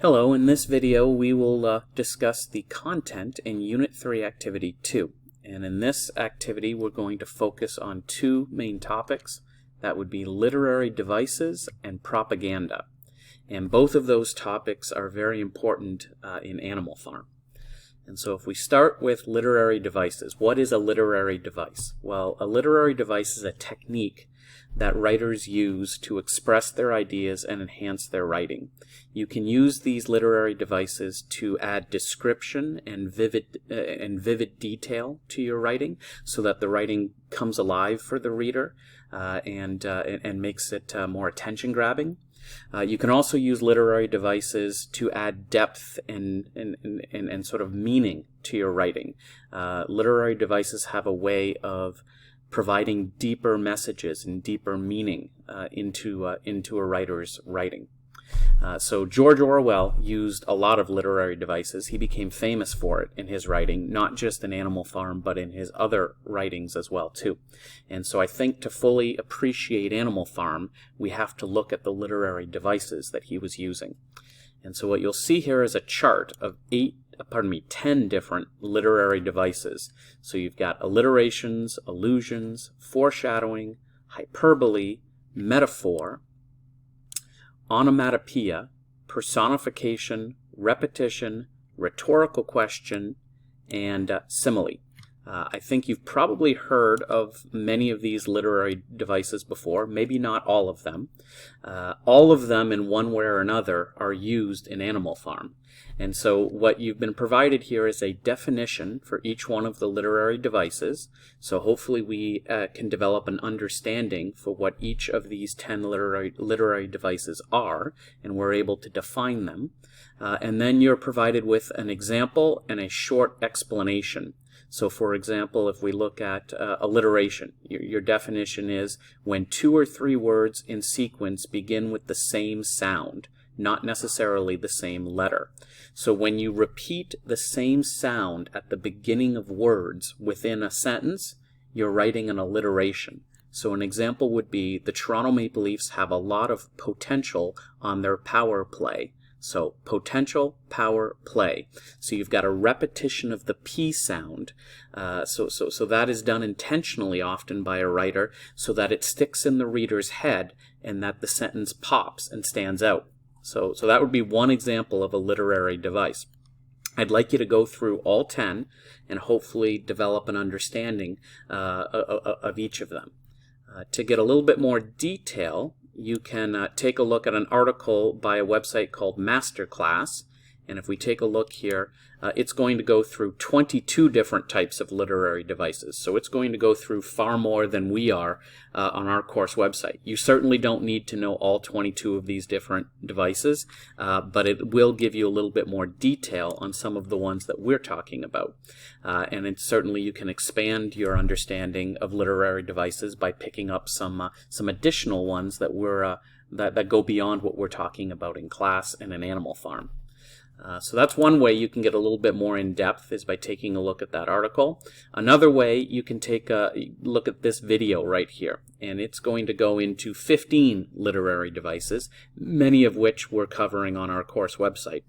Hello, in this video we will discuss the content in Unit 3 Activity 2. And in this activity we're going to focus on two main topics. That would be literary devices and propaganda. And both of those topics are very important in Animal Farm. And so if we start with literary devices, what is a literary device? Well, a literary device is a technique that writers use to express their ideas and enhance their writing. You can use these literary devices to add description and vivid detail to your writing so that the writing comes alive for the reader and makes it more attention-grabbing. You can also use literary devices to add depth and sort of meaning to your writing. Literary devices have a way of providing deeper messages and deeper meaning into a writer's writing. So George Orwell used a lot of literary devices. He became famous for it in his writing, not just in Animal Farm, but in his other writings as well too. And so I think to fully appreciate Animal Farm, we have to look at the literary devices that he was using. And so what you'll see here is a chart of 10 different literary devices. So you've got alliterations, allusions, foreshadowing, hyperbole, metaphor, onomatopoeia, personification, repetition, rhetorical question, and simile. I think you've probably heard of many of these literary devices before, maybe not all of them. All of them in one way or another are used in Animal Farm. And so what you've been provided here is a definition for each one of the literary devices. So hopefully we can develop an understanding for what each of these 10 literary devices are, and we're able to define them. And then you're provided with an example and a short explanation. So for example, if we look at alliteration, your definition is when two or three words in sequence begin with the same sound, not necessarily the same letter. So when you repeat the same sound at the beginning of words within a sentence, you're writing an alliteration. So an example would be the Toronto Maple Leafs have a lot of potential on their power play. So potential, power, play. So you've got a repetition of the P sound. So that is done intentionally often by a writer so that it sticks in the reader's head and that the sentence pops and stands out. So that would be one example of a literary device. I'd like you to go through all 10 and hopefully develop an understanding of each of them. To get a little bit more detail, you can take a look at an article by a website called Masterclass. And if we take a look here, it's going to go through 22 different types of literary devices. So it's going to go through far more than we are on our course website. You certainly don't need to know all 22 of these different devices, but it will give you a little bit more detail on some of the ones that we're talking about. And certainly you can expand your understanding of literary devices by picking up some additional ones that that go beyond what we're talking about in class and in Animal Farm. So that's one way you can get a little bit more in depth is by taking a look at that article. Another way you can take a look at this video right here, and it's going to go into 15 literary devices, many of which we're covering on our course website.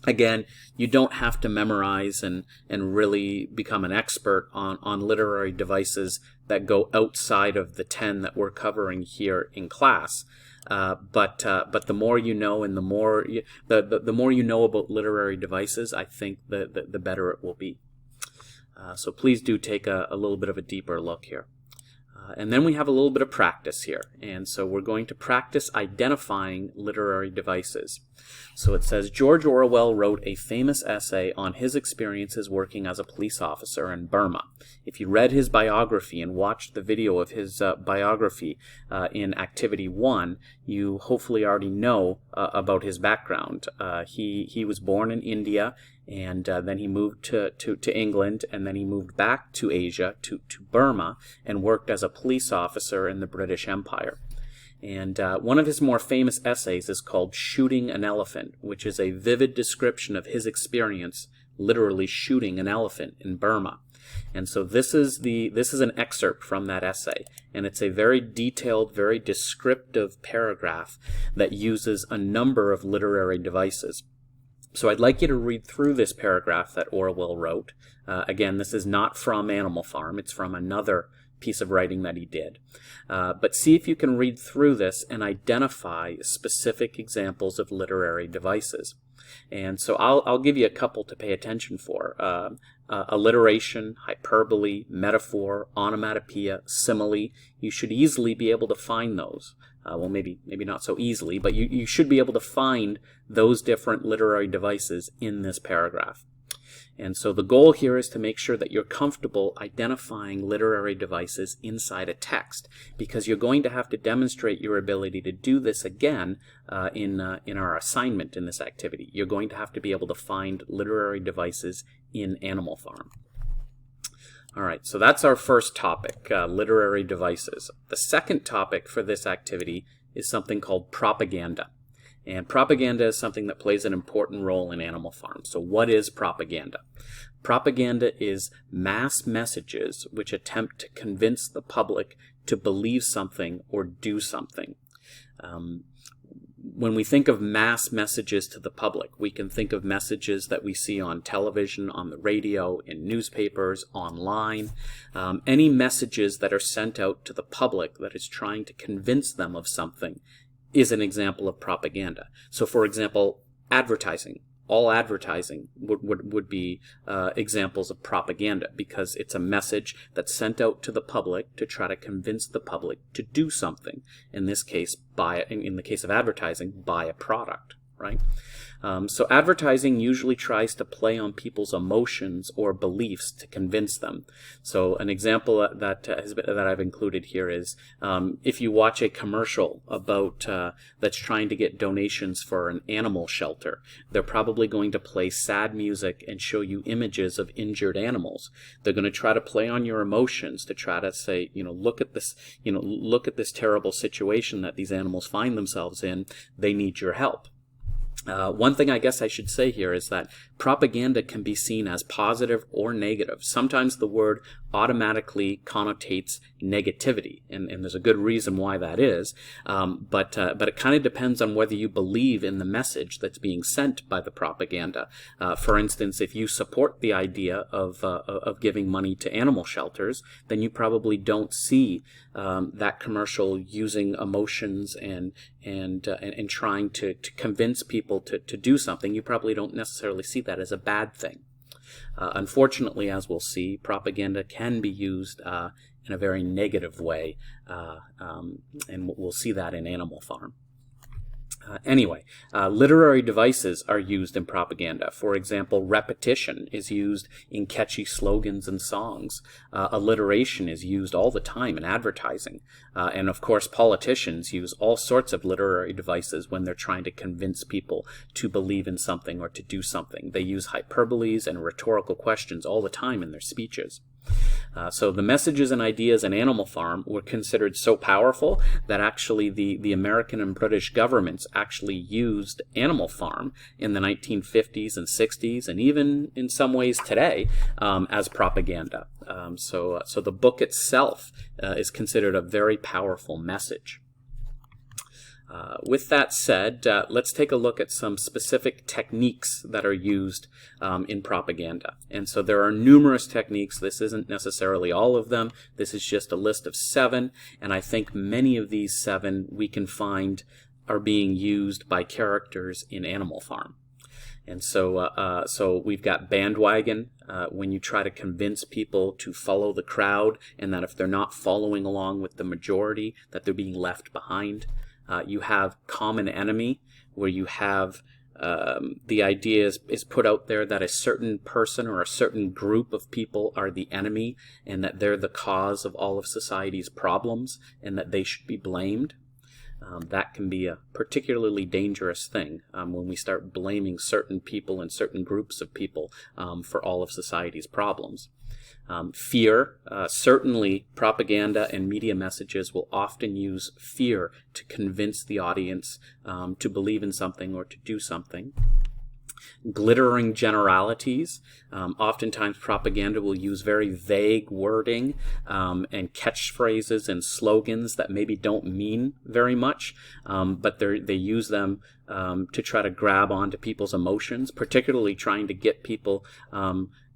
Again, you don't have to memorize and really become an expert on literary devices that go outside of the 10 that we're covering here in class. But the more you know, and the more you know about literary devices, I think the better it will be. So please do take a little bit of a deeper look here. And then we have a little bit of practice here. And so we're going to practice identifying literary devices. So it says, George Orwell wrote a famous essay on his experiences working as a police officer in Burma. If you read his biography and watched the video of his biography in Activity 1, you hopefully already know about his background. He was born in India, and then he moved to England, and then he moved back to Asia, to Burma, and worked as a police officer in the British Empire. And one of his more famous essays is called Shooting an Elephant, which is a vivid description of his experience literally shooting an elephant in Burma. And so this is an excerpt from that essay, and it's a very detailed, very descriptive paragraph that uses a number of literary devices. So I'd like you to read through this paragraph that Orwell wrote. Again, this is not from Animal Farm. It's from another piece of writing that he did. But see if you can read through this and identify specific examples of literary devices. And so I'll give you a couple to pay attention for. Alliteration, hyperbole, metaphor, onomatopoeia, simile. You should easily be able to find those. Well, maybe not so easily, but you should be able to find those different literary devices in this paragraph. And so the goal here is to make sure that you're comfortable identifying literary devices inside a text, because you're going to have to demonstrate your ability to do this again in our assignment in this activity. You're going to have to be able to find literary devices in Animal Farm. All right, so that's our first topic, literary devices. The second topic for this activity is something called propaganda. And propaganda is something that plays an important role in Animal Farm. So what is propaganda? Propaganda is mass messages which attempt to convince the public to believe something or do something. When we think of mass messages to the public, we can think of messages that we see on television, on the radio, in newspapers, online. Any messages that are sent out to the public that is trying to convince them of something is an example of propaganda. So, for example, advertising. All advertising would be examples of propaganda, because it's a message that's sent out to the public to try to convince the public to do something. In this case, in the case of advertising, buy a product, right? So advertising usually tries to play on people's emotions or beliefs to convince them. So an example that I've included here is if you watch a commercial about that's trying to get donations for an animal shelter, they're probably going to play sad music and show you images of injured animals. They're going to try to play on your emotions to try to say, look at this terrible situation that these animals find themselves in. They need your help. One thing I guess I should say here is that propaganda can be seen as positive or negative. Sometimes the word automatically connotates negativity, and there's a good reason why that is. But it kind of depends on whether you believe in the message that's being sent by the propaganda. For instance, if you support the idea of giving money to animal shelters, then you probably don't see that commercial using emotions and trying to convince people to do something. You probably don't necessarily see that as a bad thing. Unfortunately, as we'll see, propaganda can be used in a very negative way, and we'll see that in Animal Farm. Anyway, literary devices are used in propaganda. For example, repetition is used in catchy slogans and songs. Alliteration is used all the time in advertising. And of course, politicians use all sorts of literary devices when they're trying to convince people to believe in something or to do something. They use hyperboles and rhetorical questions all the time in their speeches. So the messages and ideas in Animal Farm were considered so powerful that actually the American and British governments actually used Animal Farm in the 1950s and 60s, and even in some ways today, as propaganda. So the book itself is considered a very powerful message. With that said, let's take a look at some specific techniques that are used in propaganda. And so there are numerous techniques. This isn't necessarily all of them. This is just a list of 7, and I think many of these 7 we can find are being used by characters in Animal Farm. And so we've got bandwagon, when you try to convince people to follow the crowd, and that if they're not following along with the majority, that they're being left behind. You have common enemy, where you have the idea is put out there that a certain person or a certain group of people are the enemy, and that they're the cause of all of society's problems, and that they should be blamed. That can be a particularly dangerous thing when we start blaming certain people and certain groups of people for all of society's problems. Fear, certainly propaganda and media messages will often use fear to convince the audience to believe in something or to do something. Glittering generalities. Oftentimes propaganda will use very vague wording and catchphrases and slogans that maybe don't mean very much, but they use them to try to grab onto people's emotions, particularly trying to get people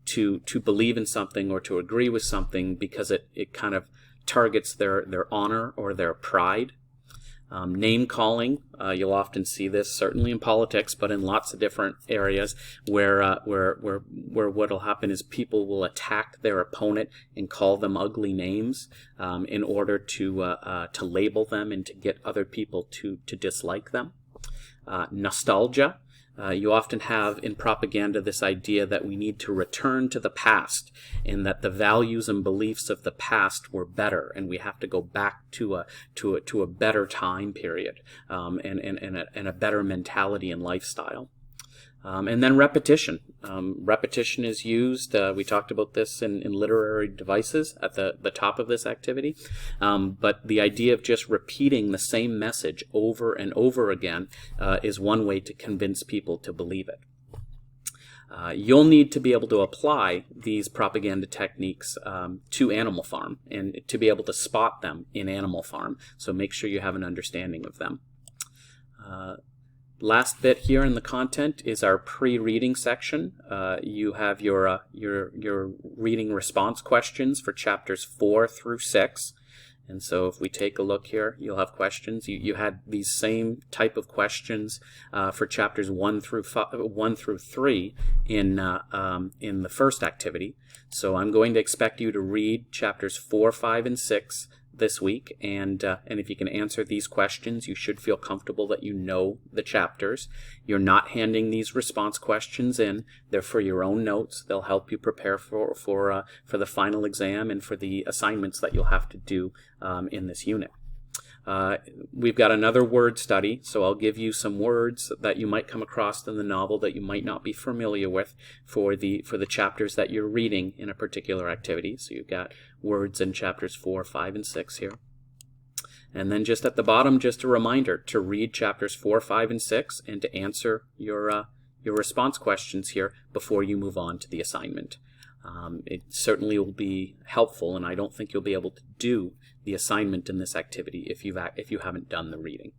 to believe in something or to agree with something because it kind of targets their honor or their pride. Name calling, you'll often see this certainly in politics, but in lots of different areas where what'll happen is people will attack their opponent and call them ugly names in order to label them and to get other people to dislike them. Nostalgia. You often have in propaganda this idea that we need to return to the past and that the values and beliefs of the past were better, and we have to go back to a better time period and a better mentality and lifestyle. And then repetition. Repetition is used, we talked about this in literary devices at the top of this activity, but the idea of just repeating the same message over and over again is one way to convince people to believe it. You'll need to be able to apply these propaganda techniques to Animal Farm and to be able to spot them in Animal Farm, so make sure you have an understanding of them. Last bit here in the content is our pre-reading section. You have your reading response questions for chapters 4 through 6. And so if we take a look here, you'll have questions. You had these same type of questions for chapters 1 through 3 in the first activity. So I'm going to expect you to read chapters 4, 5, and 6 this week, and if you can answer these questions, you should feel comfortable that you know the chapters. You're not handing these response questions in. They're for your own notes. They'll help you prepare for the final exam and for the assignments that you'll have to do in this unit. We've got another word study, so I'll give you some words that you might come across in the novel that you might not be familiar with for the chapters that you're reading in a particular activity. So you've got words in chapters 4, 5, and 6 here. And then just at the bottom, just a reminder to read chapters 4, 5, and 6 and to answer your response questions here before you move on to the assignment. It certainly will be helpful, and I don't think you'll be able to do the assignment in this activity if you haven't done the reading.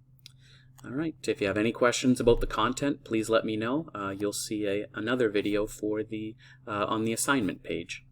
All right, if you have any questions about the content, please let me know. You'll see another video for on the assignment page.